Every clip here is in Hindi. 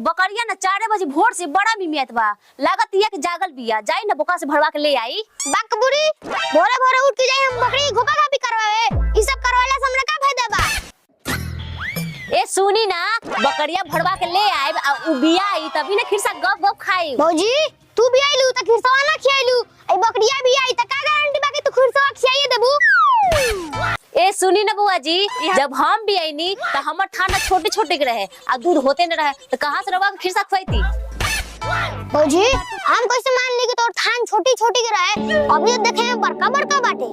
बकरिया ना 4 बजे भोर से बड़ा मिमियत बा, लागत ये कि जागल बिया, जाई ना बोका से भरवा के ले आई। बकबुरी भोरे भोरे उठ के जाई हम बकरी घोपा घापी करवावे, ई सब करवाला से हमरा का फायदा बा। ए सुनी ना, बकरिया भरवा के ले आए आ उ बिया आई तभी ना खिरसा गप गप खाई। भौजी तू भी आइलू त खिरसवा ना खियाइलू, ए बकरिया भी आई त का गारंटी बा कि तू खिरसवा खियाइए देबू। ए सुनी ना बुआ जी, जब हम भी आईनी त हमर थाना छोटे छोटे के रहे आ दूध होते न रहे त कहां से रवा के खिरसा खवाईती। भौजी हम कैसे मान ली कि तोर थान छोटी छोटी के रहे, अभी तो देखे में बड़का बड़का बाटे।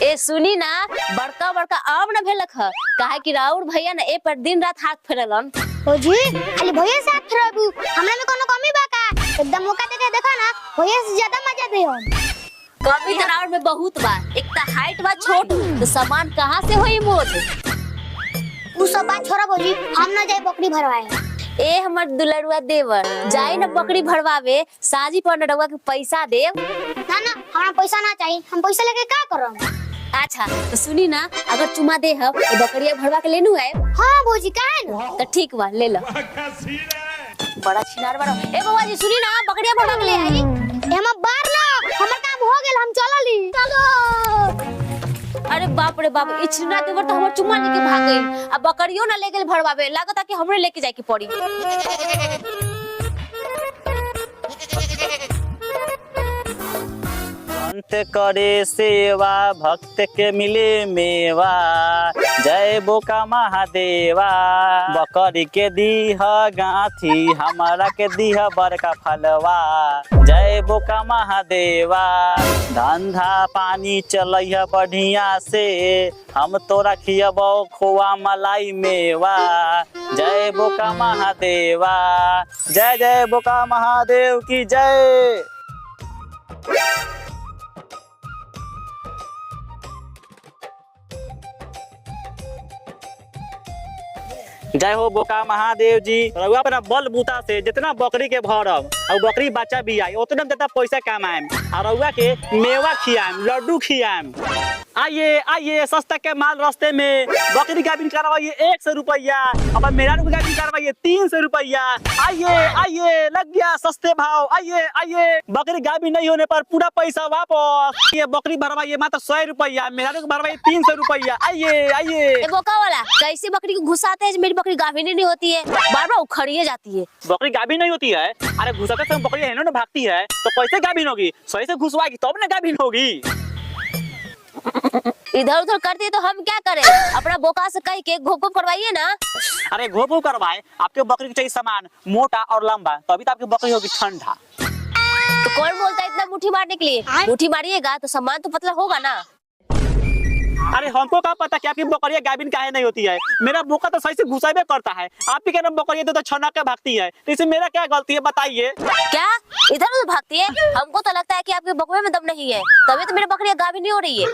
ए सुनी ना, बड़का बड़का आम न भेलक ह, काहे कि राउर भैया ना ए पर दिन रात हाथ फेरलन। भौजी खाली भैया से हाथ फेरबू, हमरा में कोनो कमी बा का? एकदम मौका देके देखा ना, भैया से ज्यादा मजा दे हम। कमी तो राउर में बहुत बा, एक त हाइट बा छोट तो सामान कहां से होई मोट। उ सब बात छोड़ा भौजी, हम ना जाए बकरी भरवाए। ए हमर दुलरुआ देवर, जाई ना बकरी भरवावे, साजी पर नडवा के पैसा देव। ना ना हमरा पैसा ना चाहिए, हम पैसा लेके का करम। अच्छा तो सुनी ना, अगर चुमा दे हम तो बकरिया भरवा के लेनू है। हां भौजी काहे ना, तो ठीक बा ले लो। बड़ा छिनार बड़ा। ए बाबा जी सुनी ना, बकरिया भरवा के ले आई। एमा बार ना हमर काम हो गेल, हम चलली। चलो। अरे बाप रे बाप, इछना देवर तो हमर चुमा लेके भाग गई, अब बकरियो ना ले गेल भरवावे, लागत कि हमरे लेके जाए के पड़ी। अंत करे सेवा भक्त के मिले मेवा, जय बोका महादेवा। बकरी के दीह गाथी, हमारा के दीह बड़का फलवा, जय बोका महादेवा। धंधा पानी चलैया बढ़िया से, हम तोरा खियबो खोआ मलाई मेवा, जय बोका महादेवा। जय जय बोका महादेव की जय। जय हो बोका महादेव जी। रउआ अपना बल बूता से जितना बकरी के भरब और बकरी बच्चा भी आई उतना ज्यादा पैसा कमाएम, और रउआ के मेवा खियाम, लड्डू खियाम। आइए आइए, सस्ता के माल रास्ते में। बकरी गाभिन करवाइए 100 रुपया, अब मेरा गाभिन करवाइए 300 रुपया। आइए आइए, लग गया सस्ते भाव। आइए आइए, बकरी गाभिन नहीं होने पर पूरा पैसा वापस। ये बकरी भरवाइए मात्र 100 रुपया, मेरा भरवाइए 300 रुपया। आइए आइए। बोका वाला कैसे बकरी को घुसाते हैं, मेरी बकरी गाभिन नहीं होती है, बार बार उखड़िए जाती है। बकरी गाभिन नहीं होती है? अरे घुसाते समय बकरी है ना भागती है, तो कैसे गाभिन होगी? सही से घुसवाएगी तब ना गाभिन होगी। इधर उधर करती है तो हम क्या करें? अपना बोका से कह के घोप करवाइए ना। अरे घोप करवाए, आपके बकरी को चाहिए सामान मोटा और लंबा, तभी तो आपकी बकरी होगी ठंडा। तो कौन बोलता है इतना मुट्ठी मारने के लिए? मुट्ठी मारिएगा तो सामान तो पतला होगा ना। अरे हमको क्या पता कि आपकी बकरिया गाभिन काहे नहीं होती है? मेरा बोका तो सही से घुसावे करता है, आपकी क्या बकरिया तो छना के भागती है, तो इसमें मेरा क्या गलती है बताइए? क्या इधर उधर भागती है? हमको तो लगता है कि आपके बकरे में दम नहीं है, तभी तो मेरी बकरिया गाभिन नहीं हो रही है।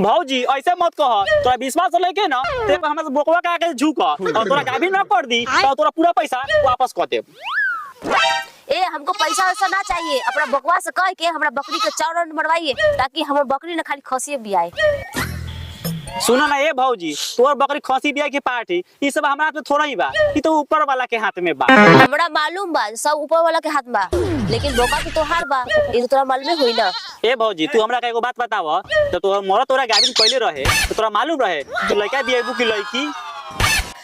भाऊजी ऐसे मत कह, तोरा विश्वास लेके ना देखो हमारे बोकवा के आगे झुक और तोरा गाभिन न कर दी तो तोरा पूरा पैसा वापस कर दे। ए हमको पैसा वैसा ना चाहिए, अपना बकवा से कह के हमरा बकरी के चारण मरवाइए, ताकि हमर बकरी न खाली खसिए भी आए। सुनो ना ये भाऊजी, तोर बकरी खसी बिया की पार्टी ये सब हमारे हाथ में थोड़ा ही बा, ये तो ऊपर वाला के हाथ में बा। हमरा मालूम बा सब ऊपर वाला के हाथ बा, लेकिन बोका तो तोहार बा, ये तो तोरा मालूम होई ना। ए भाऊजी तू हमरा का एगो बात बताव, तो तोरा मोरा तोरा गाभिन पहले रहे तो तोरा मालूम रहे तू लड़का बियाबू की लड़की?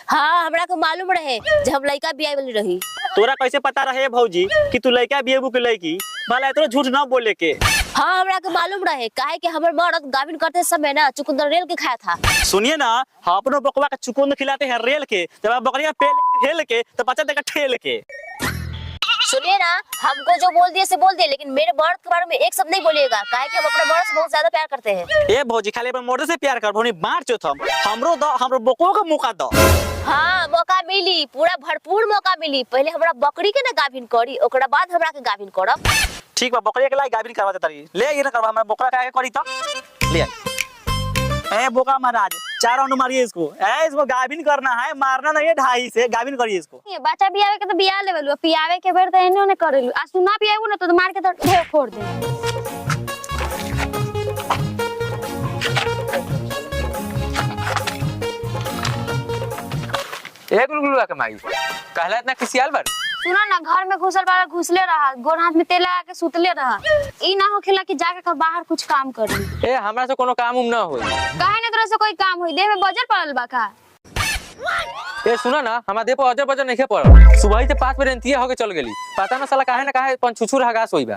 हाँ हमरा को मालूम रहे जब हम लड़का बियाह वाली रही। तोरा कैसे पता रहे भाऊजी कि तू लड़का बियाबू की लड़की? भला इतना झूठ ना बोले के। हाँ हमरा को मालूम रहे, काहे कि हमर मर्द गाभिन करते समय ना चुकंदर रेल के खाया था। सुनिए ना, हम अपने बकवा का चुकंदर खिलाते हैं रेल के, जब बकरिया पेल हेल के तो बच्चा देगा ठेल के। सुनिए ना, हमको जो बोल दिए से बोल दिए, लेकिन मेरे मर्द के बारे में एक शब्द नहीं बोलिएगा, काहे कि हम अपने मर्द से बहुत ज्यादा प्यार करते हैं। ए भौजी खाली अपन मर्द से प्यार कर, भौनी बांट चो थम हमरो दो, हमरो बकवा का मौका दो। हाँ मौका मिली, पूरा भरपूर मौका मिली। पहले हमरा बकरी के ना गाभिन करी, ओकरा बाद हमरा के गाभिन करब। ठीक बा, बकरिया के लाई गाभिन करवा देता रही। ले ये ना करवा, हमरा बकरा का करी तो ले आई। ए बोका महाराज 4 राउंड मारिए इसको। इसको गाभिन करना है, मारना नहीं है, 2.5 से गाभिन करिए इसको। ये बच्चा बियावे के तो बिया लेवल, पियावे के बेर त एने ओने करेलु, आ सुना पियाबू ना तो मार के तो ढेर फोड़ दे। एक गुलगुला के माई कहला इतना किसियाल बार। सुना ना, घर में घुसल बार घुसले रहा, गोर हाथ में तेल लगा के सुतले रहा। ई ना होखेला कि जाके कब बाहर कुछ काम करी। ए हमरा से कोनो काम उम ना होई। काहे ना तरह से कोई काम होई, देह में बजर पड़ल बा का? ए सुना ना, हमरा देह पर अजर बजर नहीं पड़ल। सुबह ही से 5 बजे रंतिया होके चल गेली। पता ना साला काहे ना काहे पंछुछुर हगास होई बा।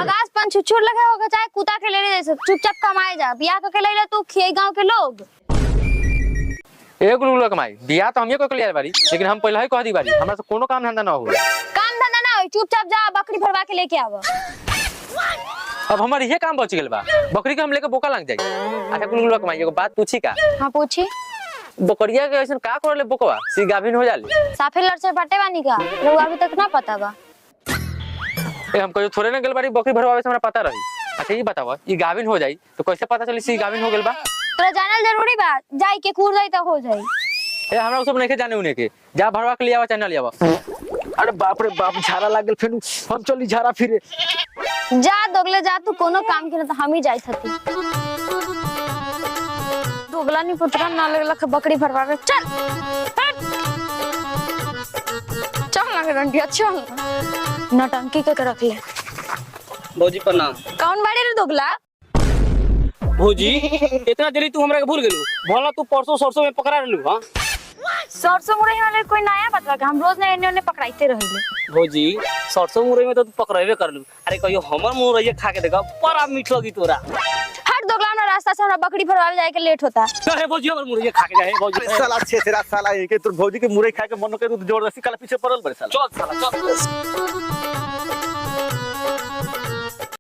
आगाज पन छुछुर लगे होगा चाहे कुत्ता के ले ले जैसे चुपचाप कमाए जा। बियाह करके ले ले तू खिए गांव के लोग। एक गुलगुला के माई बियाह तो हमिए को लिया बारी, लेकिन हम पहले ही कह दी बारी हमरा से कोनो काम धंधा ना हो। काम धंधा ना हो, चुपचाप जा बकरी भरवा के लेके आवा। अब हमार ये काम बच गेल बा, बकरी के हम लेके बोका लग जाई। अच्छा गुलगुला के माई एगो बात पूछी का? हां पूछी। बकरिया के ऐसन का करले बोकवा सी गाभिन हो जाली? साफे लड़से बटे बानी का लोग अभी तक ना पता बा। ए हम कहियो थोड़े ना गेल बारी बकरी भरवावे से हमरा पता रही। अच्छा ये बतावा ई गाभिन हो जाई तो कैसे पता चली सी गाभिन हो गेल बा? तोरा जानल जरूरी बा, जाई के कूद जाई त हो जाई। ए हमरा सब नहीं के जाने उने के, जा भरवा के लियावा चैनल लियावा। अरे बाप रे बाप, झाड़ा लाग गेल, फिर हम चली झाड़ा फिरे। जा दोगले जा, तू कोनो काम के ना त हम ही जाई थती। दोगला नी पुत्रा ना लगला के बकरी भरवावे। चल हट। चल ना रंडिया चल। नटंकी के रख ले। भौजी प्रणाम। कौन बाड़े रे दोगला? भौजी इतना जल्दी तू हमरा के भूल गेलू? भला तू परसों सरसों में पकड़ा रहलू। हां सरसों मुरई वाले कोई नया बतवा के हम रोज नए नए पकड़ाइते रहिले। भौजी सरसों मुरई में तो तू पकड़ाइबे करलू। अरे कहियो हमर मुरई खा के देखा, बड़ा मीठ लगी तोरा। हट दोगला, हमरा रास्ता से हमरा बकरी भरवावे जाए के लेट होता। अरे भौजी हमर मुरई खा के जाए भौजी। साला छे तेरा साला एक तोर भौजी के मुरई खा के मन के तू जबरदस्ती काला पीछे पड़ल बड़े साला। चल साला चल।